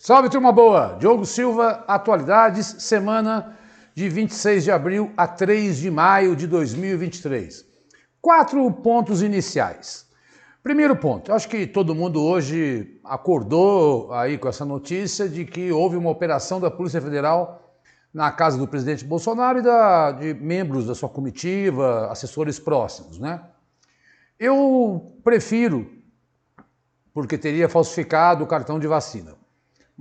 Salve, turma boa! Diogo Silva, atualidades, semana de 26 de abril a 3 de maio de 2023. 4 pontos iniciais. Primeiro ponto, acho que todo mundo hoje acordou aí com essa notícia de que houve uma operação da Polícia Federal na casa do presidente Bolsonaro e de membros da sua comitiva, assessores próximos, né? Eu prefiro, porque teria falsificado o cartão de vacina.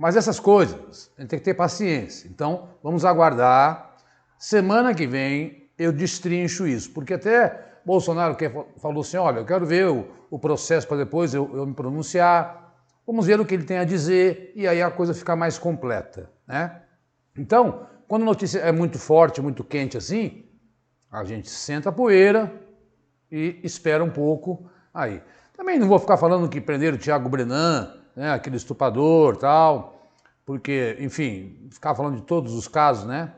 Mas essas coisas, a gente tem que ter paciência. Então, vamos aguardar. Semana que vem eu destrincho isso, porque até Bolsonaro falou assim, olha, eu quero ver o processo para depois eu me pronunciar. Vamos ver o que ele tem a dizer e aí a coisa fica mais completa, né? Então, quando a notícia é muito forte, muito quente assim, a gente senta a poeira e espera um pouco aí. Também não vou ficar falando que prenderam o Thiago Brenan, né, aquele estuprador e tal, porque, enfim, ficar falando de todos os casos, né?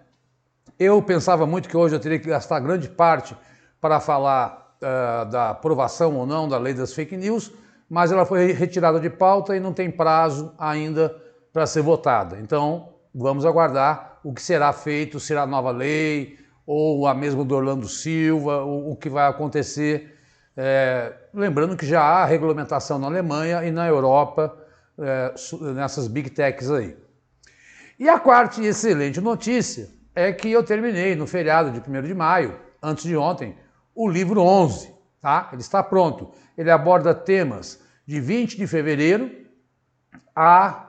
Eu pensava muito que hoje eu teria que gastar grande parte para falar da aprovação ou não da lei das fake news, mas ela foi retirada de pauta e não tem prazo ainda para ser votada. Então, vamos aguardar o que será feito, será nova lei, ou a mesma do Orlando Silva, o que vai acontecer. Lembrando que já há regulamentação na Alemanha e na Europa, nessas big techs aí. E a quarta e excelente notícia é que eu terminei no feriado de 1º de maio, antes de ontem, o livro 11, tá? Ele está pronto. Ele aborda temas de 20 de fevereiro a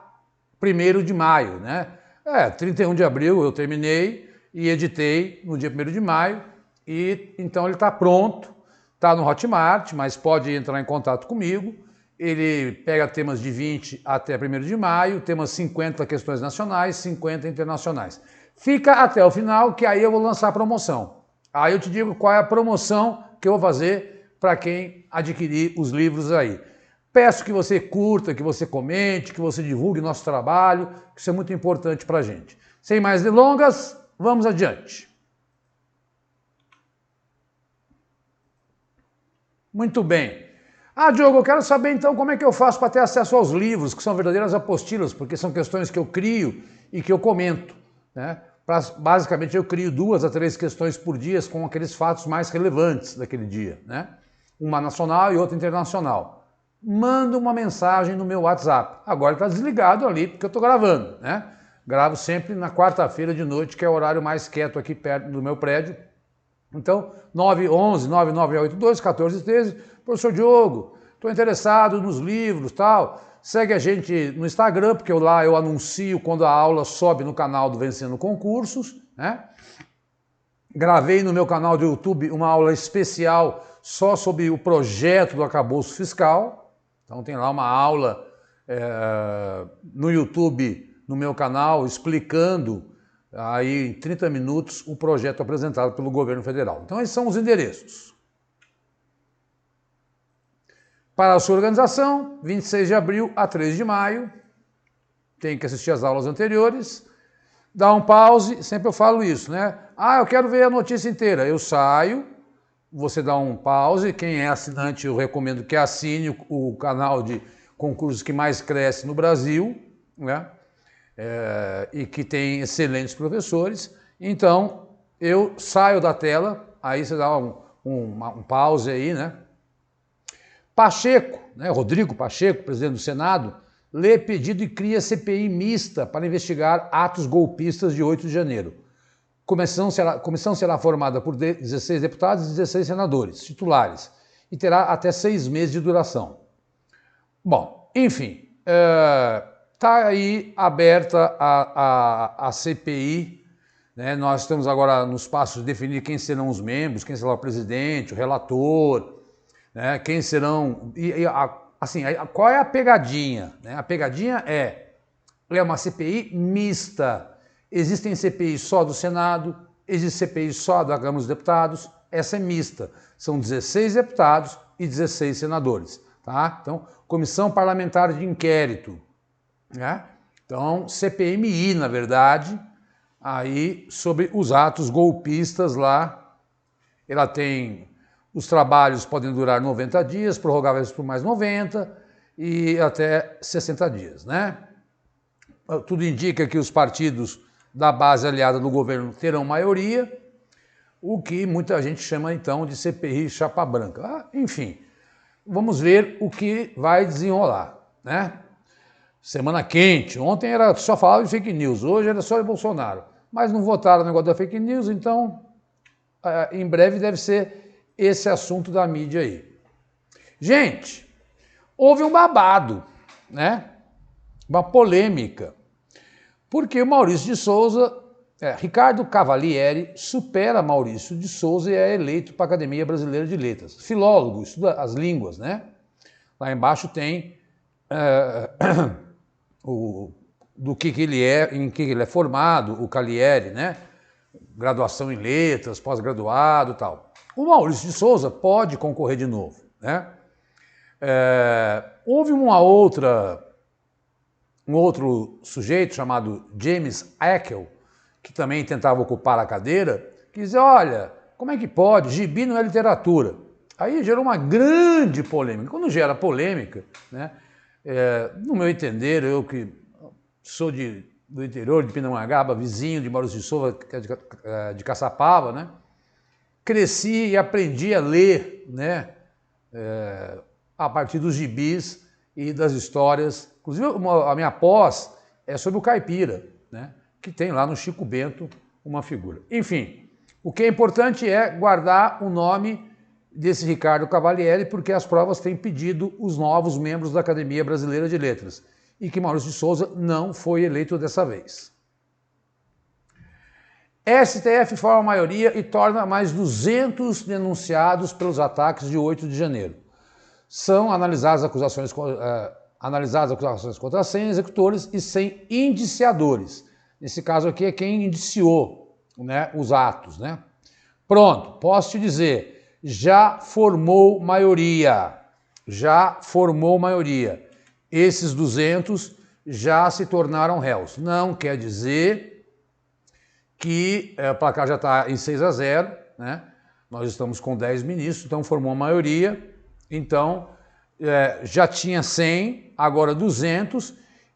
1º de maio, né? 31 de abril eu terminei e editei no dia 1º de maio, e então ele está pronto, está no Hotmart, mas pode entrar em contato comigo. Ele pega temas de 20 até 1º de maio, temas 50 questões nacionais, 50 internacionais. Fica até o final, que aí eu vou lançar a promoção. Aí eu te digo qual é a promoção que eu vou fazer para quem adquirir os livros aí. Peço que você curta, que você comente, que você divulgue nosso trabalho, que isso é muito importante para a gente. Sem mais delongas, vamos adiante. Muito bem. Diogo, eu quero saber então como é que eu faço para ter acesso aos livros, que são verdadeiras apostilas, porque são questões que eu crio e que eu comento, né? Basicamente eu crio 2 a 3 questões por dia com aqueles fatos mais relevantes daquele dia, né? Uma nacional e outra internacional. Manda uma mensagem no meu WhatsApp. Agora está desligado ali porque eu estou gravando, né? Gravo sempre na quarta-feira de noite, que é o horário mais quieto aqui perto do meu prédio. Então, 911-9982-1413, professor Diogo, estou interessado nos livros, tal. Segue a gente no Instagram, porque lá eu anuncio quando a aula sobe no canal do Vencendo Concursos, né? Gravei no meu canal do YouTube uma aula especial só sobre o projeto do arcabouço fiscal. Então tem lá uma aula no YouTube, no meu canal, explicando aí em 30 minutos o projeto apresentado pelo governo federal. Então esses são os endereços. Para a sua organização, 26 de abril a 3 de maio, tem que assistir às aulas anteriores, dá um pause, sempre eu falo isso, né? Eu quero ver a notícia inteira. Eu saio, você dá um pause, quem é assinante eu recomendo que assine o canal de concursos que mais cresce no Brasil, né? E que tem excelentes professores. Então, eu saio da tela, aí você dá um pause aí, né? Pacheco, né, Rodrigo Pacheco, presidente do Senado, lê pedido e cria CPI mista para investigar atos golpistas de 8 de janeiro. A comissão será formada por 16 deputados e 16 senadores titulares e terá até 6 meses de duração. Bom, enfim, está aí aberta a CPI, né? Nós estamos agora nos passos de definir quem serão os membros, quem será o presidente, o relator, né? Quem serão... qual é a pegadinha? Né? A pegadinha é uma CPI mista. Existem CPI só do Senado, existe CPI só da Câmara dos Deputados, essa é mista. São 16 deputados e 16 senadores. Tá? Então, Comissão Parlamentar de Inquérito, né? Então, CPMI, na verdade, aí sobre os atos golpistas lá. Ela tem... Os trabalhos podem durar 90 dias, prorrogáveis por mais 90 e até 60 dias, né? tudo indica que os partidos da base aliada do governo terão maioria, o que muita gente chama então de CPI chapa branca. Enfim, vamos ver o que vai desenrolar, né? Semana quente, ontem era só falava de fake news, hoje era só de Bolsonaro, mas não votaram no negócio da fake news, então em breve deve ser esse assunto da mídia aí. Gente, houve um babado, né? Uma polêmica, porque o Maurício de Souza, Ricardo Cavalieri supera Maurício de Souza e é eleito para a Academia Brasileira de Letras. Filólogo, estuda as línguas, né? Lá embaixo tem do que ele é, em que ele é formado, o Calieri, né? Graduação em letras, pós-graduado e tal. O Maurício de Souza pode concorrer de novo, né? Houve um outro sujeito chamado James Eckel, que também tentava ocupar a cadeira, que dizia, olha, como é que pode? Gibi não é literatura. Aí gerou uma grande polêmica. Quando gera polêmica, né, no meu entender, eu que sou do interior de Pindamonhangaba, vizinho de Maurício de Souza, que é de Caçapava, né, cresci e aprendi a ler, né, a partir dos gibis e das histórias. Inclusive, a minha pós é sobre o caipira, né, que tem lá no Chico Bento uma figura. Enfim, o que é importante é guardar o nome desse Ricardo Cavalieri, porque as provas têm pedido os novos membros da Academia Brasileira de Letras, e que Maurício de Souza não foi eleito dessa vez. STF forma a maioria e torna mais 200 denunciados pelos ataques de 8 de janeiro. São analisadas acusações contra 100 executores e 100 indiciadores. Nesse caso aqui é quem indiciou, né, os atos, né? Pronto, posso te dizer, já formou maioria. Já formou maioria. Esses 200 já se tornaram réus. Não quer dizer que o placar já está em 6-0, né? Nós estamos com 10 ministros, então formou a maioria. Então, já tinha 100, agora 200,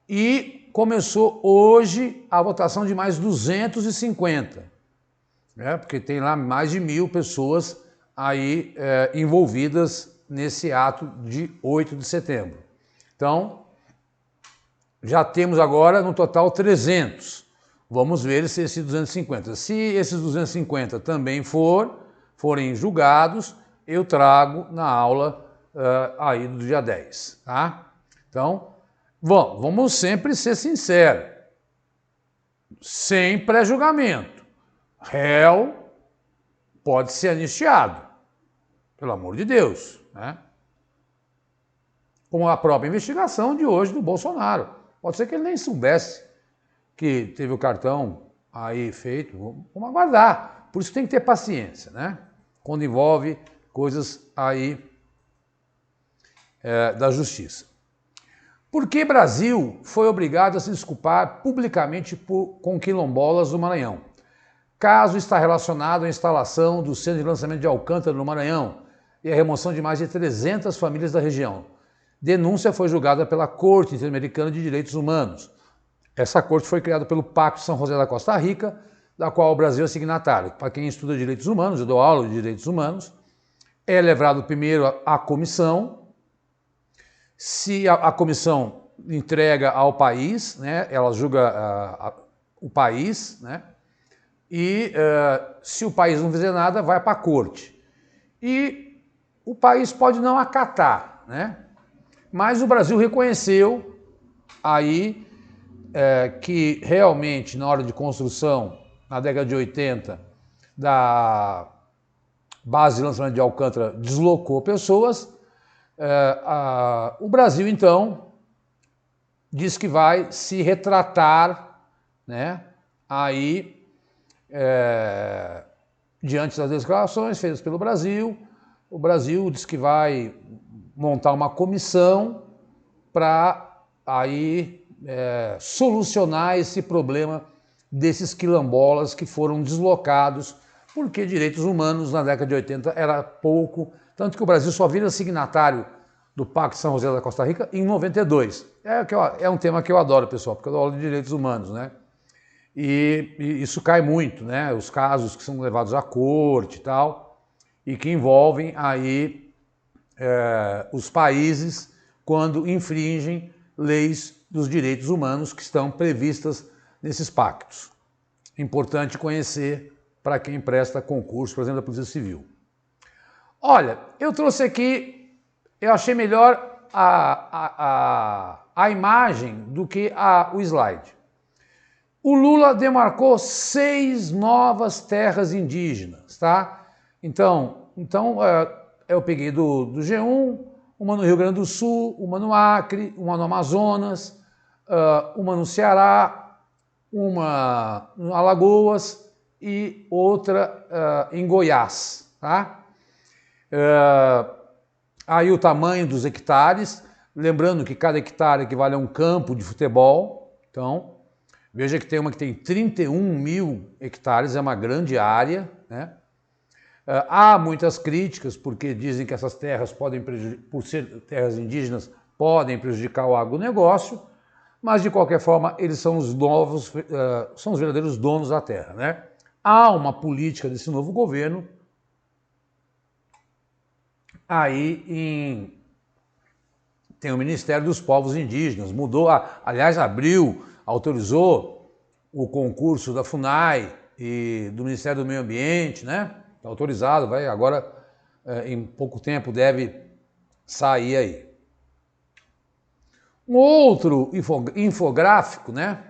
e começou hoje a votação de mais 250, né? Porque tem lá mais de 1.000 pessoas aí envolvidas nesse ato de 8 de setembro. Então, já temos agora no total 300. Vamos ver se esses 250. Se esses 250 também forem julgados, eu trago na aula aí do dia 10, tá? Então, vamos sempre ser sinceros, sem pré-julgamento. Réu pode ser anistiado, pelo amor de Deus, né? Como a própria investigação de hoje do Bolsonaro. Pode ser que ele nem soubesse que teve o cartão aí feito. Vamos aguardar. Por isso tem que ter paciência, né? Quando envolve coisas aí da justiça. Por que Brasil foi obrigado a se desculpar publicamente com quilombolas do Maranhão? Caso está relacionado à instalação do centro de lançamento de Alcântara no Maranhão e a remoção de mais de 300 famílias da região. Denúncia foi julgada pela Corte Interamericana de Direitos Humanos. Essa corte foi criada pelo Pacto São José da Costa Rica, da qual o Brasil é signatário. Para quem estuda direitos humanos, eu dou aula de direitos humanos, é levado primeiro à comissão. Se a comissão entrega ao país, né, ela julga o país, né, e se o país não fizer nada, vai para a corte. E o país pode não acatar, né? Mas o Brasil reconheceu aí que realmente, na hora de construção, na década de 80, da base de lançamento de Alcântara deslocou pessoas. O Brasil, então, diz que vai se retratar, né, aí, diante das declarações feitas pelo Brasil. O Brasil diz que vai montar uma comissão para aí solucionar esse problema desses quilombolas que foram deslocados, porque direitos humanos na década de 80 era pouco, tanto que o Brasil só vira signatário do Pacto de São José da Costa Rica em 92. É um tema que eu adoro, pessoal, porque eu dou aula de direitos humanos, né? E isso cai muito, né? Os casos que são levados à corte e tal, e que envolvem aí os países quando infringem leis dos direitos humanos que estão previstas nesses pactos. Importante conhecer para quem presta concurso, por exemplo, da Polícia Civil. Olha, eu trouxe aqui, eu achei melhor a imagem do que o slide. O Lula demarcou 6 novas terras indígenas, tá? Então eu peguei do G1, uma no Rio Grande do Sul, uma no Acre, uma no Amazonas, uma no Ceará, uma no Alagoas e outra em Goiás, tá? Aí o tamanho dos hectares, lembrando que cada hectare equivale a um campo de futebol, então veja que tem uma que tem 31.000 hectares, é uma grande área, né? Há muitas críticas, porque dizem que essas terras podem por ser terras indígenas, podem prejudicar o agronegócio, mas de qualquer forma eles são os novos, são os verdadeiros donos da terra, né? Há uma política desse novo governo aí tem o Ministério dos Povos Indígenas, mudou, aliás, autorizou o concurso da FUNAI e do Ministério do Meio Ambiente, né? Está autorizado, vai agora, em pouco tempo, deve sair aí. Um outro infográfico, né?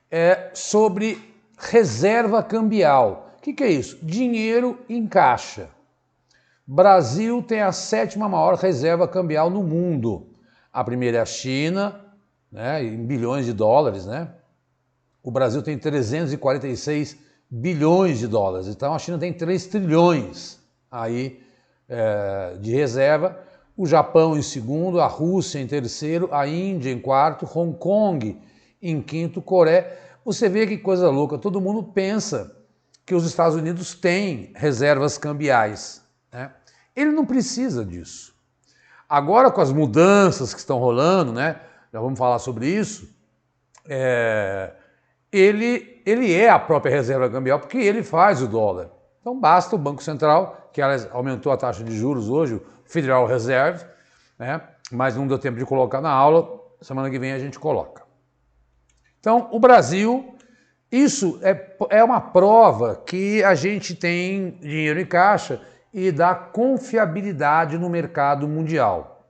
É sobre reserva cambial. O que é isso? Dinheiro em caixa. Brasil tem a 7ª maior reserva cambial no mundo. A primeira é a China, né, em bilhões de dólares, né? O Brasil tem 346 bilhões de dólares. Então a China tem 3 trilhões aí de reserva. O Japão em segundo, a Rússia em terceiro, a Índia em quarto, Hong Kong em quinto, Coreia. Você vê que coisa louca, todo mundo pensa que os Estados Unidos têm reservas cambiais, né? Ele não precisa disso. Agora, com as mudanças que estão rolando, né? Já vamos falar sobre isso. Ele é a própria reserva cambial porque ele faz o dólar. Então basta o Banco Central, que aumentou a taxa de juros hoje, o Federal Reserve, né? Mas não deu tempo de colocar na aula, semana que vem a gente coloca. Então o Brasil, isso é uma prova que a gente tem dinheiro em caixa e dá confiabilidade no mercado mundial,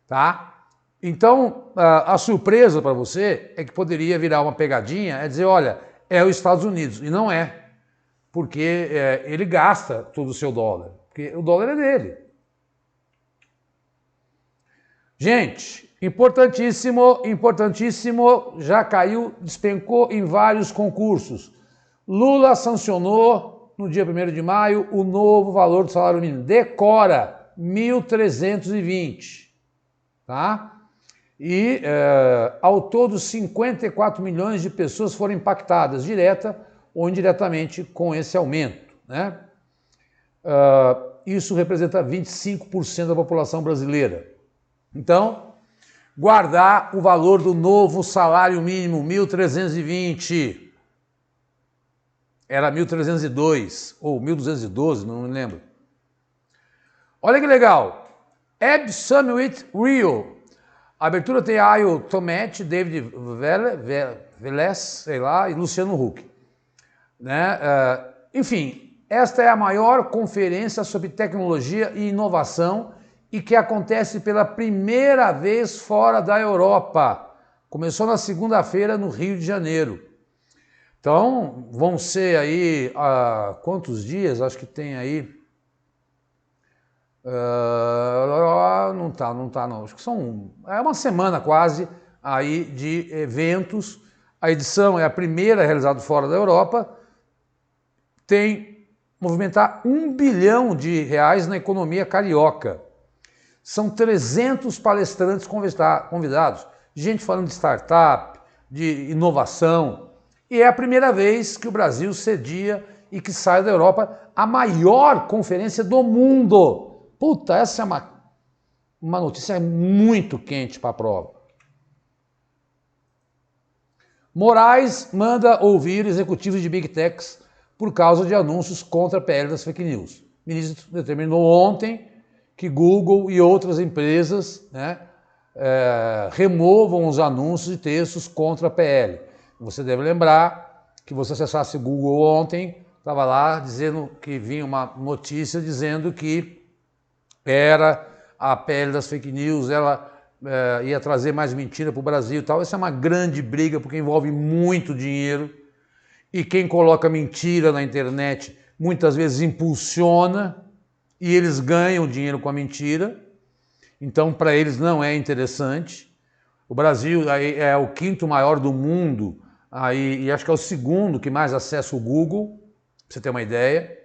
tá? Então, a surpresa para você é que poderia virar uma pegadinha, é dizer, olha, é os Estados Unidos, e não é, porque ele gasta todo o seu dólar, porque o dólar é dele. Gente, importantíssimo, já caiu, despencou em vários concursos. Lula sancionou no dia 1º de maio o novo valor do salário mínimo, decora, 1.320, tá? E ao todo 54 milhões de pessoas foram impactadas, direta ou indiretamente, com esse aumento, né? Isso representa 25% da população brasileira. Então, guardar o valor do novo salário mínimo, 1.320, era 1.302 ou 1.212, não me lembro. Olha que legal, Ebb Summit Rio. A abertura tem Ayo Tomete, David Velez, sei lá, e Luciano Huck. Né? Enfim, esta é a maior conferência sobre tecnologia e inovação e que acontece pela primeira vez fora da Europa. Começou na segunda-feira no Rio de Janeiro. Então, vão ser aí, quantos dias? Acho que tem aí... não tá não. Acho que é uma semana quase aí de eventos. A edição é a primeira realizada fora da Europa. Tem movimentar R$1 bilhão na economia carioca. São 300 palestrantes convidados. Gente falando de startup, de inovação. E é a primeira vez que o Brasil cedia e que sai da Europa a maior conferência do mundo. Puta, essa é uma notícia muito quente para a prova. Moraes manda ouvir executivos de Big Techs por causa de anúncios contra a PL das fake news. O ministro determinou ontem que Google e outras empresas, né, removam os anúncios e textos contra a PL. Você deve lembrar que você acessasse Google ontem, estava lá dizendo que vinha uma notícia dizendo que era a PL das fake news, ela ia trazer mais mentira para o Brasil e tal. Isso é uma grande briga porque envolve muito dinheiro e quem coloca mentira na internet muitas vezes impulsiona e eles ganham dinheiro com a mentira. Então, para eles não é interessante. O Brasil aí é o 5º maior do mundo aí, e acho que é o 2º que mais acessa o Google, para você ter uma ideia.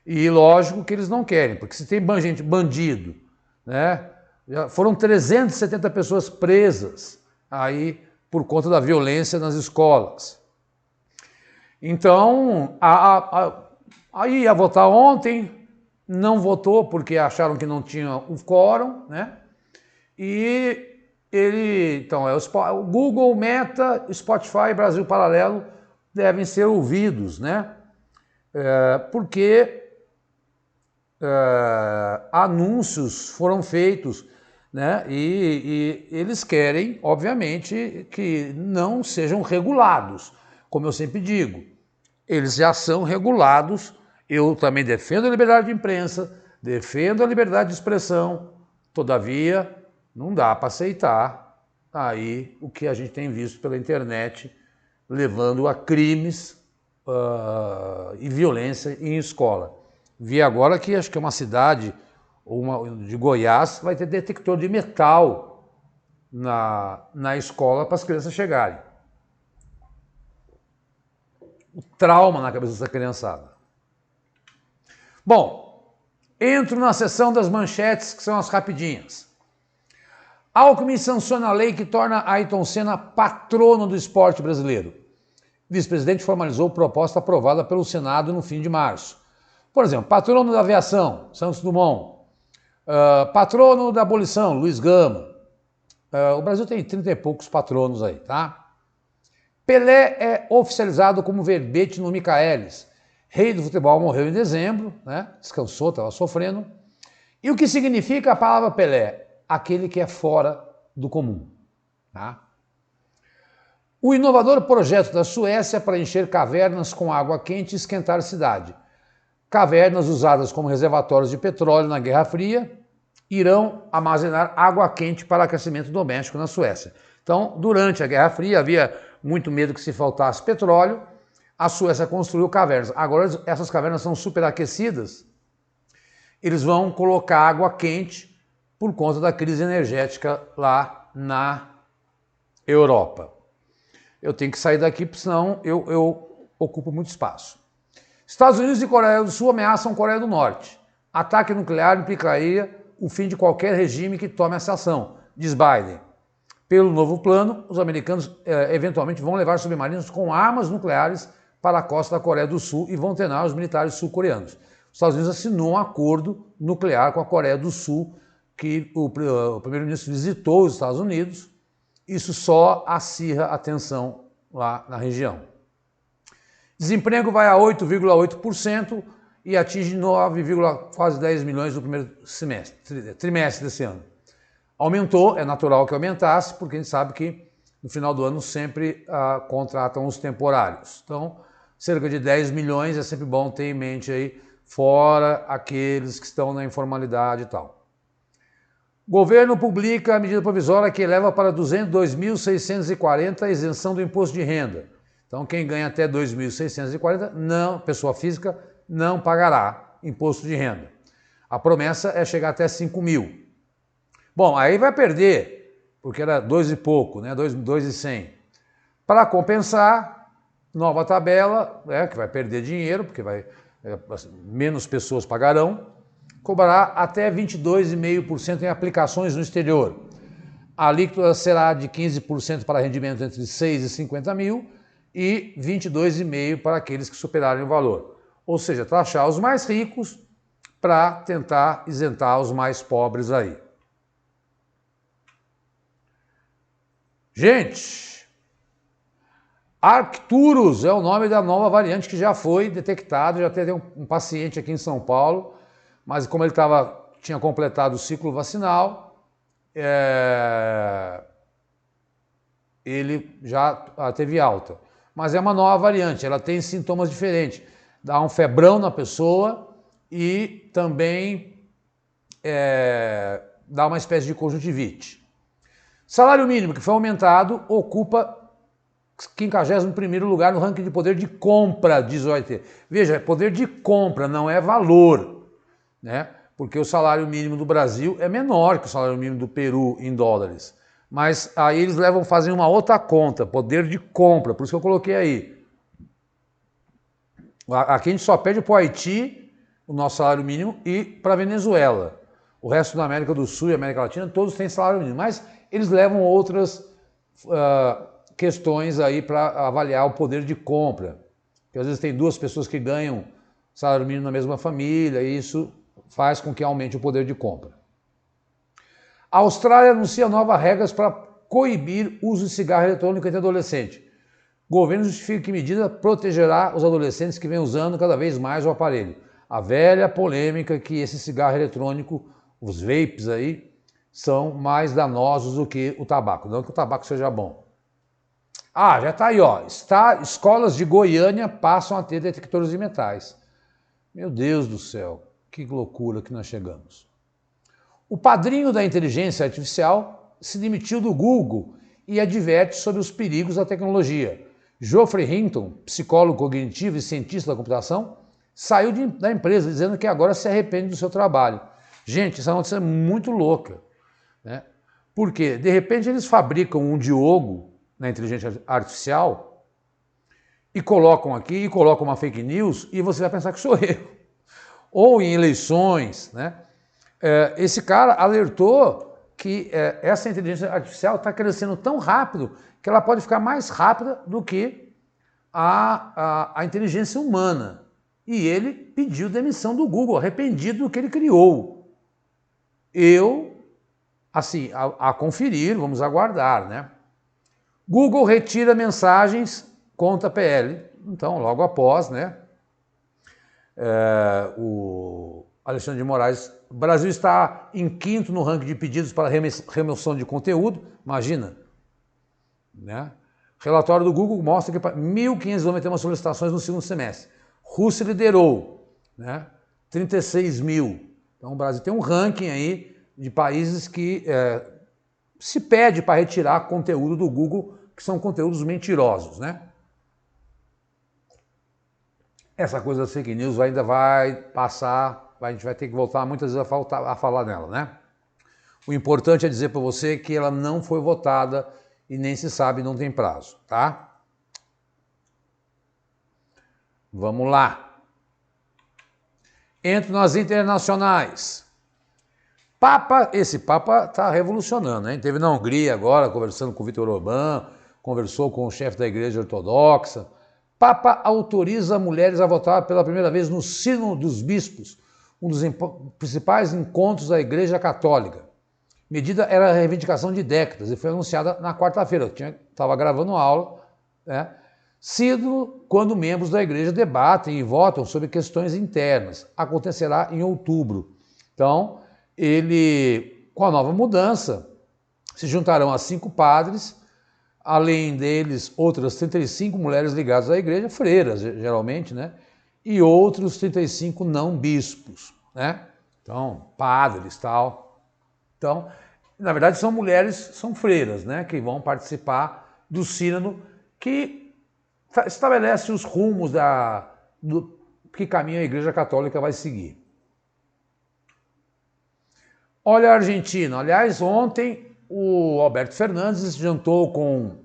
E lógico que eles não querem, porque se tem gente bandido, né? Já foram 370 pessoas presas aí por conta da violência nas escolas. Então, aí ia votar ontem, não votou porque acharam que não tinha o quórum, né? E então, o Google, Meta, Spotify, Brasil Paralelo devem ser ouvidos, né? Porque anúncios foram feitos, né? E eles querem, obviamente, que não sejam regulados. Como eu sempre digo, eles já são regulados. Eu também defendo a liberdade de imprensa, defendo a liberdade de expressão, todavia não dá para aceitar aí o que a gente tem visto pela internet, levando a crimes e violência em escola. Vi agora que acho que é uma cidade de Goiás vai ter detector de metal na escola para as crianças chegarem. O trauma na cabeça dessa criançada. Bom, entro na seção das manchetes, que são as rapidinhas. Alckmin sanciona a lei que torna Ayrton Senna patrono do esporte brasileiro. O vice-presidente formalizou proposta aprovada pelo Senado no fim de março. Por exemplo, patrono da aviação, Santos Dumont. Patrono da abolição, Luiz Gama. O Brasil tem 30 e poucos patronos aí, tá? Pelé é oficializado como verbete no Michaelis. Rei do futebol morreu em dezembro, né? Descansou, estava sofrendo. E o que significa a palavra Pelé? Aquele que é fora do comum. Tá? O inovador projeto da Suécia para encher cavernas com água quente e esquentar a cidade. Cavernas usadas como reservatórios de petróleo na Guerra Fria irão armazenar água quente para aquecimento doméstico na Suécia. Então, durante a Guerra Fria havia muito medo que se faltasse petróleo, a Suécia construiu cavernas. Agora essas cavernas são superaquecidas, eles vão colocar água quente por conta da crise energética lá na Europa. Eu tenho que sair daqui, porque senão eu ocupo muito espaço. Estados Unidos e Coreia do Sul ameaçam Coreia do Norte. Ataque nuclear implicaria o fim de qualquer regime que tome essa ação, diz Biden. Pelo novo plano, os americanos eventualmente vão levar submarinos com armas nucleares para a costa da Coreia do Sul e vão treinar os militares sul-coreanos. Os Estados Unidos assinou um acordo nuclear com a Coreia do Sul, que o primeiro-ministro visitou os Estados Unidos. Isso só acirra a tensão lá na região. Desemprego vai a 8,8% e atinge 9, quase 10 milhões no primeiro trimestre desse ano. Aumentou, é natural que aumentasse, porque a gente sabe que no final do ano sempre contratam os temporários. Então, cerca de 10 milhões é sempre bom ter em mente aí, fora aqueles que estão na informalidade e tal. Governo publica a medida provisória que eleva para 202.640 a isenção do imposto de renda. Então, quem ganha até 2.640, não, pessoa física, não pagará imposto de renda. A promessa é chegar até 5 mil. Bom, aí vai perder, porque era 2 e pouco, né? 2.100. Para compensar, nova tabela, que vai perder dinheiro, porque menos pessoas pagarão, cobrará até 22,5% em aplicações no exterior. A alíquota será de 15% para rendimentos entre 6 e 50 mil e 22,5% para aqueles que superarem o valor. Ou seja, taxar os mais ricos para tentar isentar os mais pobres aí. Gente, Arcturus é o nome da nova variante que já foi detectado, já teve um paciente aqui em São Paulo, mas como ele tinha completado o ciclo vacinal, ele já teve alta. Mas é uma nova variante, ela tem sintomas diferentes. Dá um febrão na pessoa e também dá uma espécie de conjuntivite. Salário mínimo, que foi aumentado, ocupa 51º lugar no ranking de poder de compra, diz o OIT. Veja, é poder de compra, não é valor, né? Porque o salário mínimo do Brasil é menor que o salário mínimo do Peru em dólares. Mas aí eles fazem uma outra conta, poder de compra, por isso que eu coloquei aí. Aqui a gente só pede para o Haiti o nosso salário mínimo e para a Venezuela. O resto da América do Sul e América Latina, todos têm salário mínimo, mas eles levam outras questões aí para avaliar o poder de compra. Porque às vezes tem duas pessoas que ganham salário mínimo na mesma família e isso faz com que aumente o poder de compra. A Austrália anuncia novas regras para coibir uso de cigarro eletrônico entre adolescentes. O governo justifica que medida protegerá os adolescentes que vêm usando cada vez mais o aparelho. A velha polêmica que esse cigarro eletrônico, os vapes aí, são mais danosos do que o tabaco. Não que o tabaco seja bom. Já está aí, ó. Escolas de Goiânia passam a ter detectores de metais. Meu Deus do céu, que loucura que nós chegamos. O padrinho da inteligência artificial se demitiu do Google e adverte sobre os perigos da tecnologia. Geoffrey Hinton, psicólogo cognitivo e cientista da computação, saiu da empresa dizendo que agora se arrepende do seu trabalho. Gente, isso é uma notícia muito louca, né? Porque, de repente, eles fabricam um Diogo na inteligência artificial e colocam aqui, e colocam uma fake news e você vai pensar que sou eu. Ou em eleições, né? Esse cara alertou que essa inteligência artificial está crescendo tão rápido que ela pode ficar mais rápida do que a inteligência humana. E ele pediu demissão do Google, arrependido do que ele criou. Assim, a conferir, vamos aguardar, né? Google retira mensagens contra PL. Então, logo após, né? O Alexandre de Moraes, o Brasil está em 5º no ranking de pedidos para remoção de conteúdo, imagina, né? Relatório do Google mostra que 1.591 solicitações no segundo semestre. Rússia liderou, né? 36.000. Então o Brasil tem um ranking aí de países que se pede para retirar conteúdo do Google, que são conteúdos mentirosos, né? Essa coisa das fake news ainda vai passar, a gente vai ter que voltar muitas vezes a falar nela, né? O importante é dizer para você que ela não foi votada e nem se sabe, não tem prazo, tá? Vamos lá. Entro nas internacionais. Esse Papa está revolucionando, hein? Teve na Hungria agora, conversando com o Viktor Orbán, conversou com o chefe da Igreja Ortodoxa. Papa autoriza mulheres a votar pela primeira vez no Sínodo dos Bispos, um dos principais encontros da Igreja Católica. Medida era a reivindicação de décadas e foi anunciada na quarta-feira. Eu estava gravando aula, né? Sínodo quando membros da Igreja debatem e votam sobre questões internas. Acontecerá em outubro. Então, com a nova mudança, se juntarão a 5 padres, além deles, outras 35 mulheres ligadas à igreja, freiras, geralmente, né? E outros 35 não bispos, né? Então, padres e tal. Então, na verdade, são mulheres, são freiras, né? Que vão participar do sínodo que estabelece os rumos que caminho a Igreja Católica vai seguir. Olha a Argentina. Aliás, ontem o Alberto Fernandes se jantou com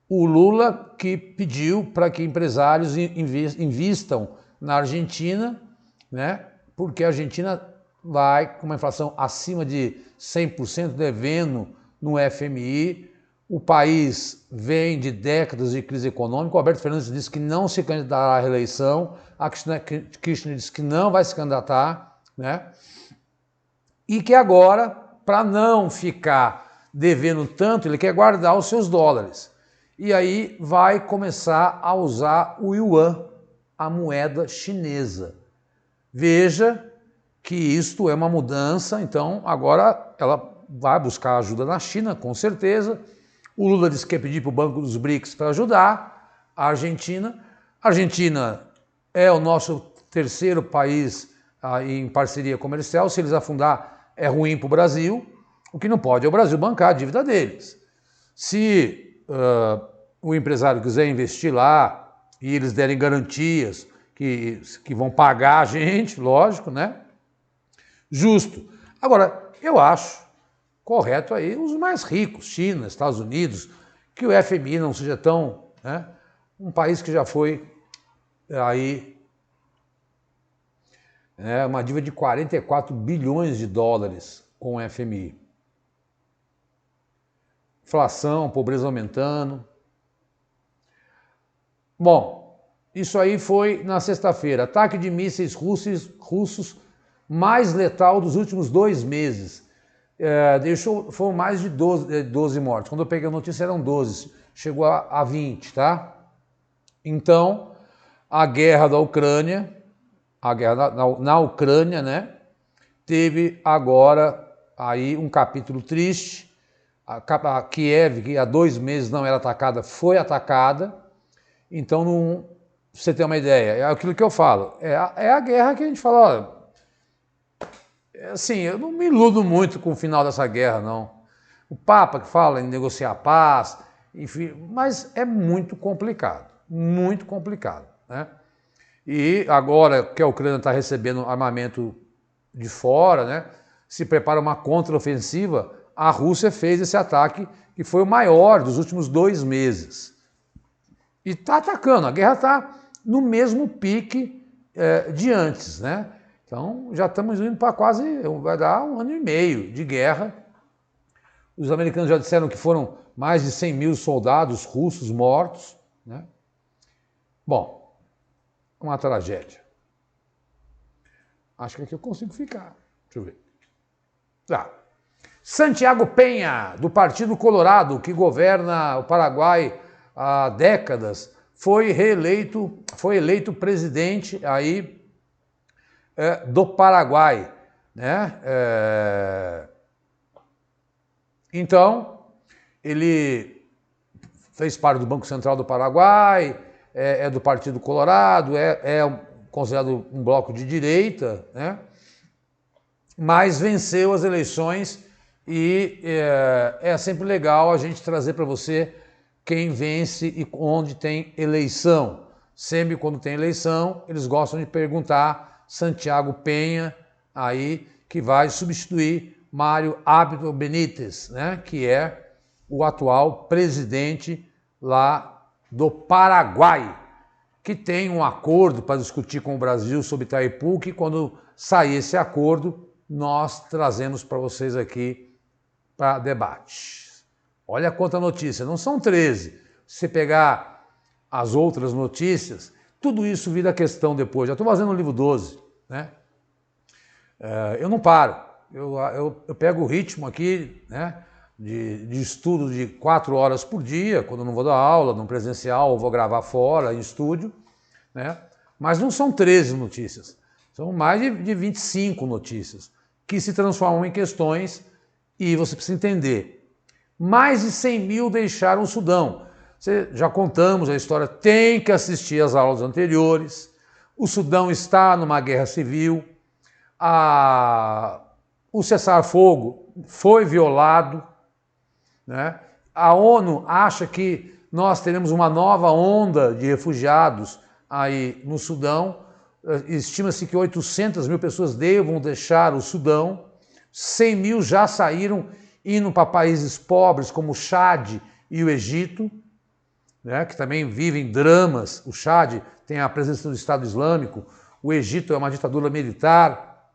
o Lula, que pediu para que empresários invistam na Argentina, né? Porque a Argentina vai com uma inflação acima de 100% devendo no FMI. O país vem de décadas de crise econômica. O Alberto Fernandes disse que não se candidatará à reeleição. A Cristina Kirchner disse que não vai se candidatar, né? E que agora, para não ficar devendo tanto, ele quer guardar os seus dólares. E aí vai começar a usar o yuan, a moeda chinesa. Veja que isto é uma mudança, então agora ela vai buscar ajuda na China, com certeza. O Lula disse que quer pedir para o Banco dos BRICS para ajudar a Argentina. A Argentina é o nosso terceiro país em parceria comercial. Se eles afundar, é ruim para o Brasil. O que não pode é o Brasil bancar a dívida deles. Se o empresário quiser investir lá e eles derem garantias que vão pagar a gente, lógico, né? Justo. Agora, eu acho correto aí os mais ricos, China, Estados Unidos, que o FMI não seja tão, né, um país que já foi aí uma dívida de 44 bilhões de dólares com o FMI. Inflação, pobreza aumentando. Bom, isso aí foi na sexta-feira. Ataque de mísseis russos mais letal dos últimos 2 meses. Foram mais de 12 mortes. Quando eu peguei a notícia eram 12, chegou a 20, tá? Então, a guerra da Ucrânia, a guerra na Ucrânia, né? Teve agora aí um capítulo triste. A Kiev, que há 2 meses não era atacada, foi atacada. Então, pra você ter uma ideia, é aquilo que eu falo, é a guerra que a gente fala, olha, assim, eu não me iludo muito com o final dessa guerra, não. O Papa que fala em negociar a paz, enfim, mas é muito complicado, né? E agora que a Ucrânia está recebendo armamento de fora, né, se prepara uma contraofensiva, a Rússia fez esse ataque que foi o maior dos últimos 2 meses. E está atacando, a guerra está no mesmo pique de antes, né? Então, já estamos indo para vai dar 1 ano e meio de guerra. Os americanos já disseram que foram mais de 100 mil soldados russos mortos, né? Bom, uma tragédia. Acho que aqui eu consigo ficar. Deixa eu ver. Tá. Santiago Penha, do Partido Colorado, que governa o Paraguai há décadas, foi eleito presidente aí do Paraguai, né? Então, ele fez parte do Banco Central do Paraguai, é do Partido Colorado, é considerado um bloco de direita, né? Mas venceu as eleições e é sempre legal a gente trazer para você quem vence e onde tem eleição. Sempre quando tem eleição, eles gostam de perguntar Santiago Penha, aí, que vai substituir Mário Abdo Benítez, né, que é o atual presidente lá do Paraguai, que tem um acordo para discutir com o Brasil sobre Itaipu, que quando sair esse acordo, nós trazemos para vocês aqui para debate. Olha quanta notícia, não são 13. Se você pegar as outras notícias, tudo isso vira questão depois. Já estou fazendo o livro 12, né? Eu não paro. Eu pego o ritmo aqui, né, de estudo de 4 horas por dia, quando eu não vou dar aula, no presencial, ou vou gravar fora, em estúdio, né? Mas não são 13 notícias, são mais de 25 notícias, que se transformam em questões e você precisa entender. Mais de 100 mil deixaram o Sudão. Já contamos a história, tem que assistir às aulas anteriores. O Sudão está numa guerra civil. O cessar-fogo foi violado, né? A ONU acha que nós teremos uma nova onda de refugiados aí no Sudão. Estima-se que 800 mil pessoas devam deixar o Sudão. 100 mil já saíram, indo para países pobres como o Chad e o Egito, né, que também vivem dramas. O Chad tem a presença do Estado Islâmico, o Egito é uma ditadura militar.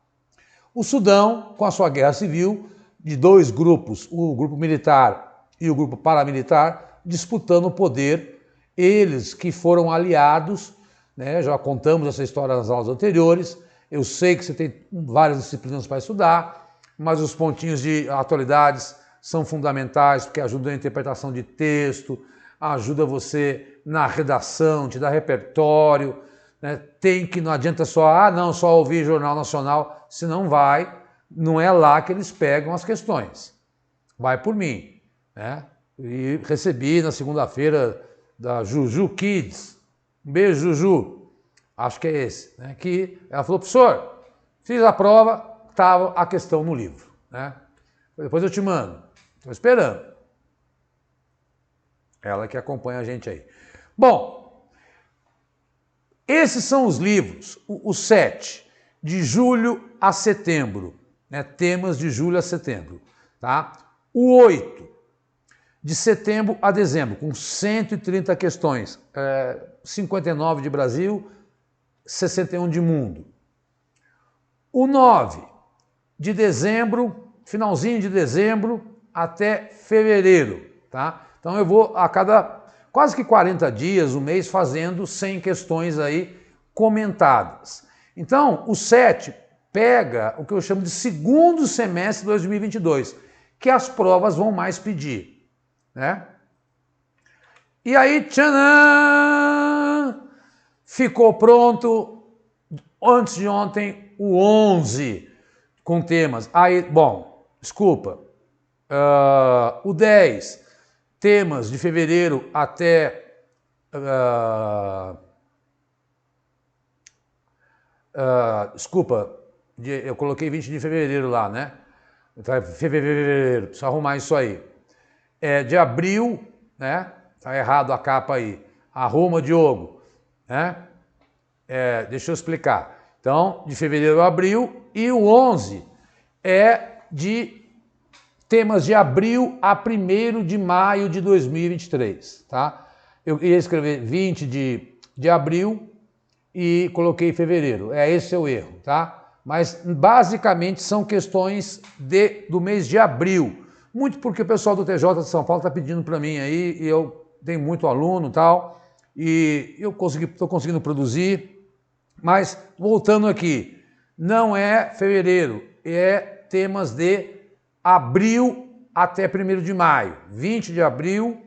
O Sudão, com a sua guerra civil, de 2 grupos, o grupo militar e o grupo paramilitar, disputando o poder, eles que foram aliados, né, já contamos essa história nas aulas anteriores. Eu sei que você tem várias disciplinas para estudar, mas os pontinhos de atualidades são fundamentais porque ajudam na interpretação de texto, ajuda você na redação, te dá repertório, né? Não adianta só, não, só ouvir Jornal Nacional, se não vai, não é lá que eles pegam as questões. Vai por mim, né? E recebi na segunda-feira da Juju Kids, um beijo, Juju, acho que é esse, né? Que ela falou, professor, fiz a prova, estava a questão no livro, né? Depois eu te mando, estou esperando. Ela que acompanha a gente aí. Bom, esses são os livros, os 7, de julho a setembro, né? Temas de julho a setembro, tá? O 8, de setembro a dezembro, com 130 questões, 59 de Brasil, 61 de mundo. O 9, de dezembro, finalzinho de dezembro até fevereiro, tá? Então eu vou a cada quase que 40 dias, um mês, fazendo 100 questões aí comentadas. Então, o 7 pega o que eu chamo de segundo semestre de 2022, que as provas vão mais pedir, né? E aí, tchanã! Ficou pronto antes de ontem o 11 com temas. Aí, bom, desculpa, o 10, temas de fevereiro até desculpa, eu coloquei 20 de fevereiro lá, né? Fevereiro, preciso arrumar isso aí. De abril, né? Tá errado a capa aí. Arruma, Diogo, né? Deixa eu explicar. Então, de fevereiro a abril, e o 11 é de temas de abril a 1º de maio de 2023, tá? Eu ia escrever 20 de abril e coloquei fevereiro. Esse é o erro, tá? Mas basicamente são questões do mês de abril. Muito porque o pessoal do TJ de São Paulo está pedindo para mim aí, e eu tenho muito aluno e tal, e eu estou conseguindo produzir. Mas, voltando aqui, não é fevereiro, é temas de abril até 1º de maio. 20 de abril,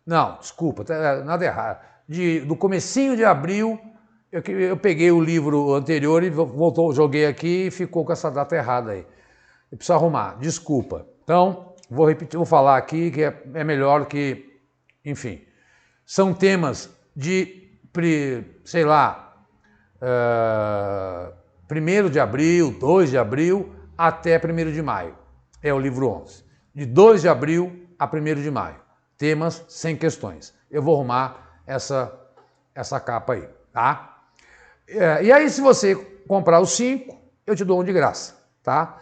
não, desculpa, nada errado. Do comecinho de abril, eu peguei o livro anterior e joguei aqui e ficou com essa data errada aí. Eu preciso arrumar, desculpa. Então, vou repetir, vou falar aqui que é melhor que, enfim. São temas de, sei lá, 1º de abril, 2 de abril, até 1º de maio. É o livro 11. De 2 de abril a 1º de maio. Temas sem questões. Eu vou arrumar essa capa aí, tá? E aí, se você comprar os 5, eu te dou um de graça, tá?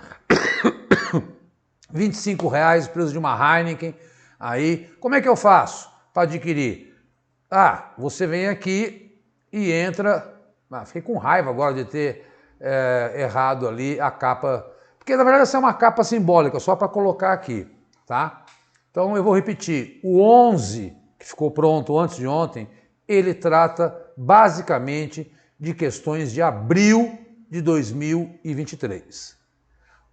R$25, preço de uma Heineken. Aí, como é que eu faço para adquirir? Você vem aqui e entra... fiquei com raiva agora de ter errado ali a capa, porque na verdade essa é uma capa simbólica, só para colocar aqui, tá? Então eu vou repetir, o 11, que ficou pronto antes de ontem, ele trata basicamente de questões de abril de 2023.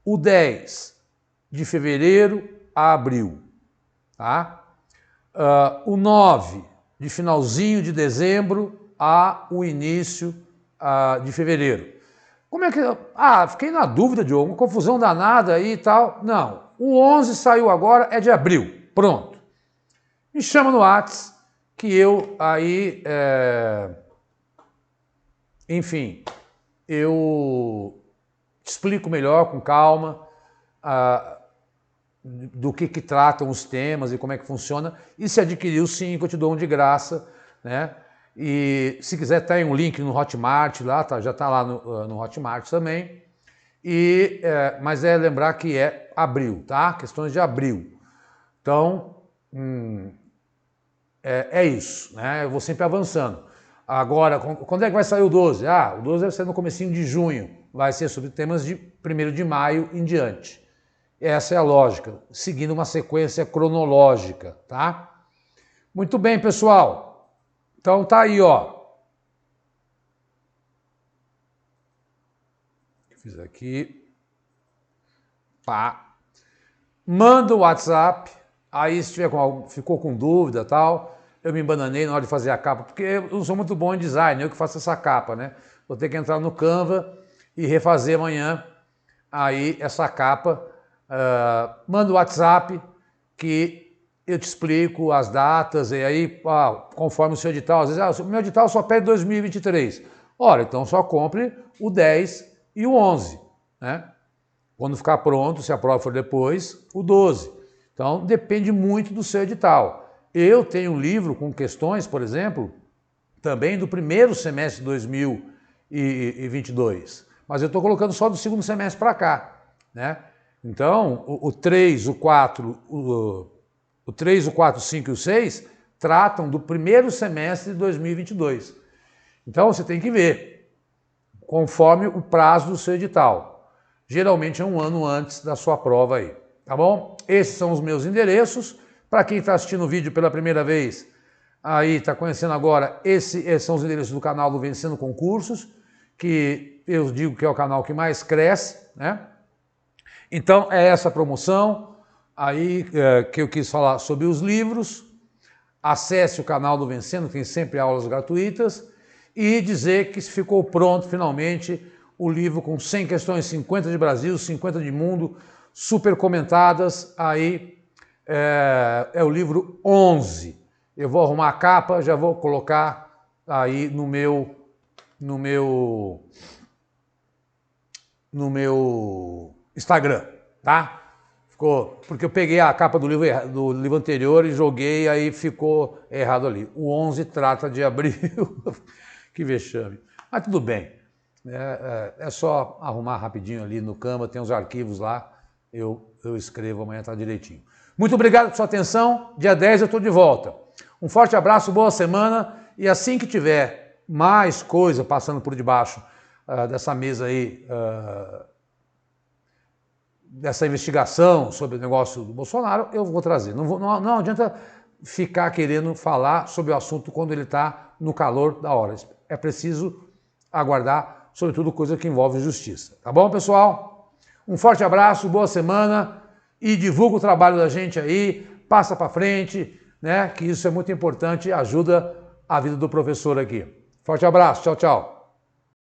O 10, de fevereiro a abril, tá? O 9, de finalzinho de dezembro a o início de fevereiro. Como é que... fiquei na dúvida, Diogo, uma confusão danada aí e tal. Não, o 11 saiu agora, é de abril, pronto. Me chama no WhatsApp, que eu aí... enfim, eu te explico melhor, com calma, do que tratam os temas e como é que funciona. E se adquirir os 5, eu te dou um de graça, né? E se quiser, tem um link no Hotmart lá, tá? Já está lá no Hotmart também. Mas lembrar que é abril, tá? Questões de abril. Então, é isso, né? Eu vou sempre avançando. Agora, quando é que vai sair o 12? O 12 deve ser no comecinho de junho. Vai ser sobre temas de 1º de maio em diante. Essa é a lógica, seguindo uma sequência cronológica, tá? Muito bem, pessoal. Então tá aí, ó. Fiz aqui. Pá. manda o WhatsApp, aí se tiver ficou com dúvida e tal, eu me embananei na hora de fazer a capa, porque eu não sou muito bom em design, eu que faço essa capa, né? Vou ter que entrar no Canva e refazer amanhã aí essa capa. Manda o WhatsApp que eu te explico as datas e aí, conforme o seu edital, às vezes, o meu edital só pede 2023. Ora, então só compre o 10 e o 11, né? Quando ficar pronto, se a prova for depois, o 12. Então, depende muito do seu edital. Eu tenho um livro com questões, por exemplo, também do primeiro semestre de 2022, mas eu estou colocando só do segundo semestre para cá, né? Então, o 3, o 4, o 3, o 4, o 5 e o 6 tratam do primeiro semestre de 2022. Então, você tem que ver, conforme o prazo do seu edital. Geralmente é um ano antes da sua prova aí, tá bom? Esses são os meus endereços. Para quem está assistindo o vídeo pela primeira vez, aí está conhecendo agora, esses são os endereços do canal do Vencendo Concursos, que eu digo que é o canal que mais cresce, né? Então é essa promoção aí que eu quis falar sobre os livros. Acesse o canal do Vencendo, tem sempre aulas gratuitas, e dizer que ficou pronto finalmente o livro com 100 questões, 50 de Brasil, 50 de mundo, super comentadas. Aí é o livro 11. Eu vou arrumar a capa, já vou colocar aí no meu Instagram, tá? Ficou, porque eu peguei a capa do livro anterior e joguei, aí ficou errado ali. O 11 trata de abril. Que vexame. Mas tudo bem. É só arrumar rapidinho ali no Canva, tem os arquivos lá, eu escrevo, amanhã tá direitinho. Muito obrigado por sua atenção, dia 10 eu estou de volta. Um forte abraço, boa semana, e assim que tiver mais coisa passando por debaixo dessa mesa aí, dessa investigação sobre o negócio do Bolsonaro, eu vou trazer. Não adianta ficar querendo falar sobre o assunto quando ele está no calor da hora. É preciso aguardar, sobretudo coisa que envolve justiça. Tá bom, pessoal? Um forte abraço, boa semana e divulga o trabalho da gente aí, passa para frente, né? Que isso é muito importante e ajuda a vida do professor aqui. Forte abraço, tchau, tchau.